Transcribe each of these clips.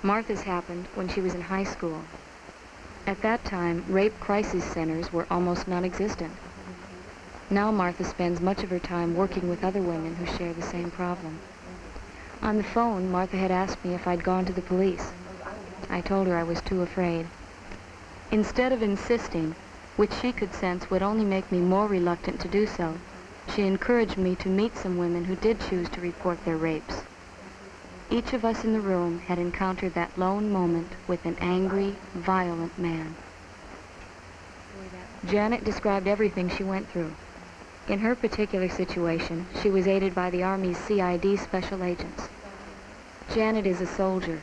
Martha's happened when she was in high school. At that time, rape crisis centers were almost non-existent. Now Martha spends much of her time working with other women who share the same problem. On the phone, Martha had asked me if I'd gone to the police. I told her I was too afraid. Instead of insisting, which she could sense would only make me more reluctant to do so, she encouraged me to meet some women who did choose to report their rapes. Each of us in the room had encountered that lone moment with an angry, violent man. Janet described everything she went through. In her particular situation, she was aided by the Army's CID special agents. Janet is a soldier,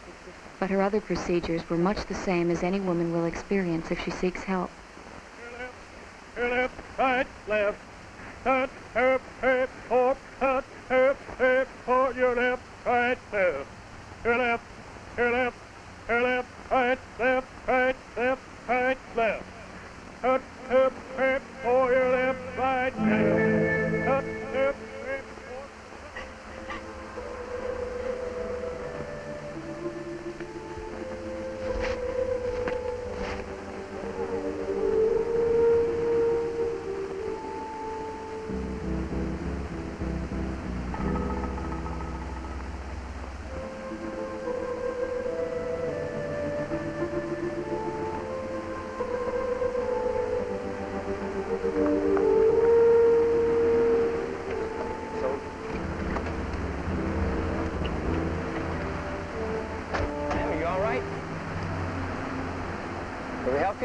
but her other procedures were much the same as any woman will experience if she seeks help. Your left, right, left. Cut, herp, herp, hop, cut, herp, herp, hop, your left, right, left. Your left, your left, your left, right, left, right, left, right, left. Cut, herp, herp, hop, your left, right, left. Cut, herp, herp, hop.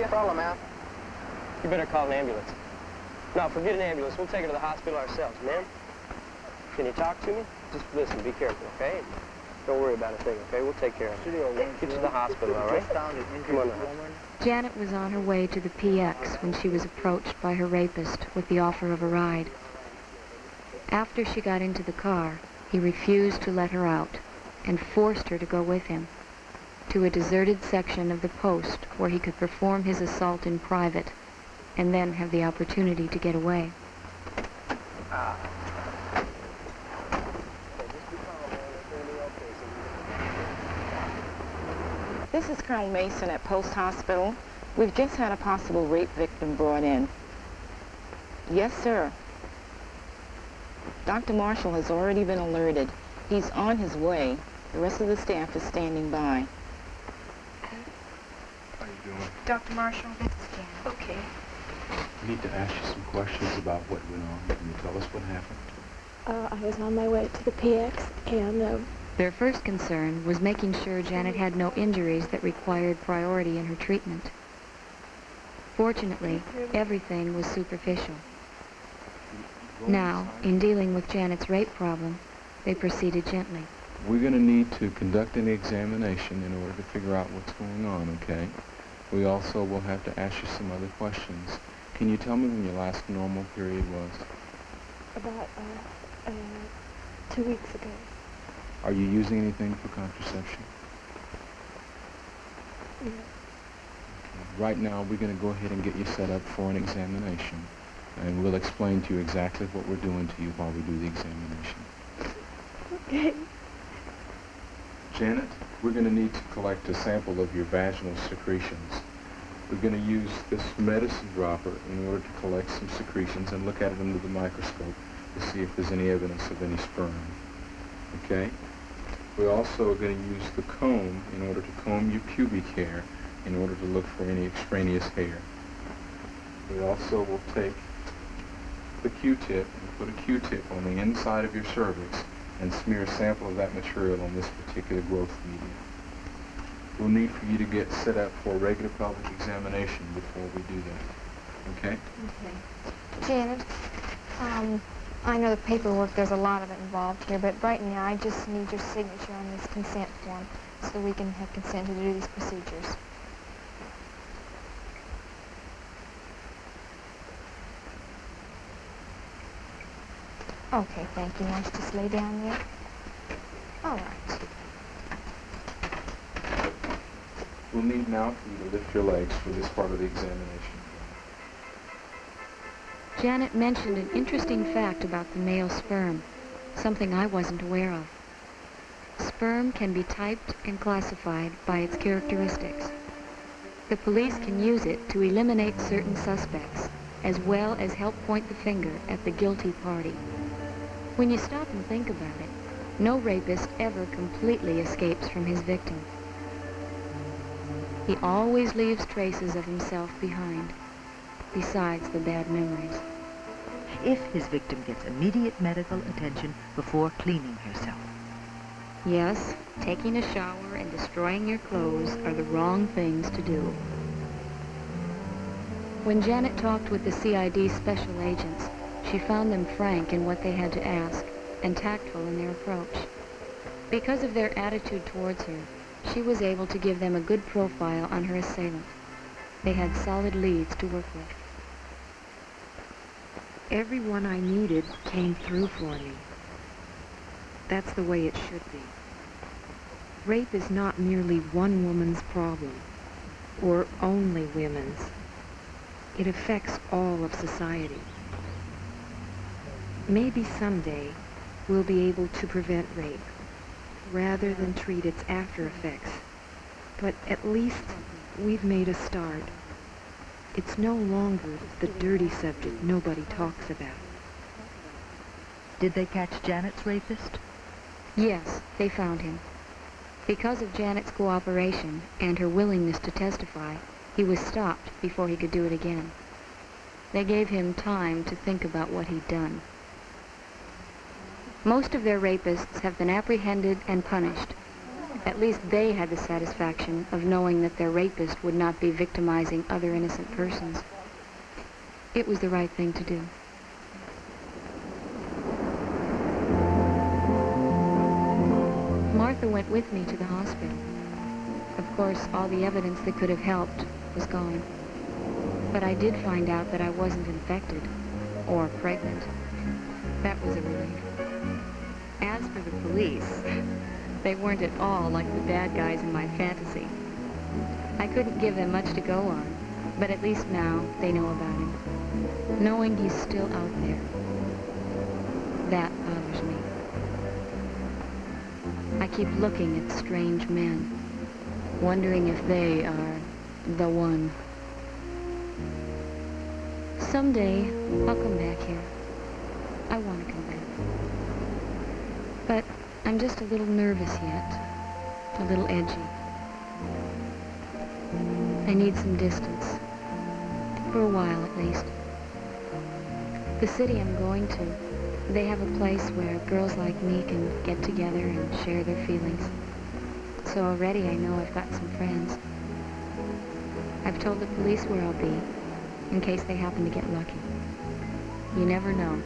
Problem, Al. You better call an ambulance. No, forget an ambulance. We'll take her to the hospital ourselves. Ma'am, can you talk to me? Just listen, be careful, okay? Don't worry about a thing, okay? We'll take care of it. Get to the hospital, all right? Come on now. Janet was on her way to the PX when she was approached by her rapist with the offer of a ride. After she got into the car, he refused to let her out and forced her to go with him to a deserted section of the post where he could perform his assault in private and then have the opportunity to get away. This is Colonel Mason at Post Hospital. We've just had a possible rape victim brought in. Yes, sir. Dr. Marshall has already been alerted. He's on his way. The rest of the staff is standing by. How you doing? Dr. Marshall, this is Janet. Okay. I need to ask you some questions about what went on. Can you tell us what happened? I was on my way to the PX, and Their first concern was making sure Janet had no injuries that required priority in her treatment. Fortunately, everything was superficial. Now, in dealing with Janet's rape problem, they proceeded gently. We're going to need to conduct an examination in order to figure out what's going on, okay? We also will have to ask you some other questions. Can you tell me when your last normal period was? about 2 weeks ago. Are you using anything for contraception? Yeah. Right now, we're going to go ahead and get you set up for an examination, and we'll explain to you exactly what we're doing to you while we do the examination. Okay. Janet, we're going to need to collect a sample of your vaginal secretions. We're going to use this medicine dropper in order to collect some secretions and look at it under the microscope to see if there's any evidence of any sperm. Okay? We also are going to use the comb in order to comb your pubic hair in order to look for any extraneous hair. We also will take the Q-tip and put a Q-tip on the inside of your cervix and smear a sample of that material on this particular growth medium. We'll need for you to get set up for a regular pelvic examination before we do that. Okay? Okay. Janet, I know the paperwork, there's a lot of it involved here, but right now I just need your signature on this consent form so we can have consent to do these procedures. Okay, thank you. Won't you just lay down there? All right. We'll need now for you to lift your legs for this part of the examination. Janet mentioned an interesting fact about the male sperm, something I wasn't aware of. Sperm can be typed and classified by its characteristics. The police can use it to eliminate certain suspects, as well as help point the finger at the guilty party. When you stop and think about it, no rapist ever completely escapes from his victim. He always leaves traces of himself behind, besides the bad memories. If his victim gets immediate medical attention before cleaning herself. Yes, taking a shower and destroying your clothes are the wrong things to do. When Janet talked with the CID special agents, she found them frank in what they had to ask and tactful in their approach. Because of their attitude towards her, she was able to give them a good profile on her assailant. They had solid leads to work with. Everyone I needed came through for me. That's the way it should be. Rape is not merely one woman's problem, or only women's. It affects all of society. Maybe someday we'll be able to prevent rape, rather than treat its after effects. But at least we've made a start. It's no longer the dirty subject nobody talks about. Did they catch Janet's rapist? Yes, they found him. Because of Janet's cooperation and her willingness to testify, he was stopped before he could do it again. They gave him time to think about what he'd done. Most of their rapists have been apprehended and punished. At least they had the satisfaction of knowing that their rapist would not be victimizing other innocent persons. It was the right thing to do. Martha went with me to the hospital. Of course, all the evidence that could have helped was gone. But I did find out that I wasn't infected or pregnant. That was a relief. As for the police, they weren't at all like the bad guys in my fantasy. I couldn't give them much to go on, but at least now they know about him. Knowing he's still out there, that bothers me. I keep looking at strange men, wondering if they are the one. Someday, I'll come back here. I want to come back. But I'm just a little nervous yet, a little edgy. I need some distance, for a while at least. The city I'm going to, they have a place where girls like me can get together and share their feelings. So already I know I've got some friends. I've told the police where I'll be, in case they happen to get lucky. You never know.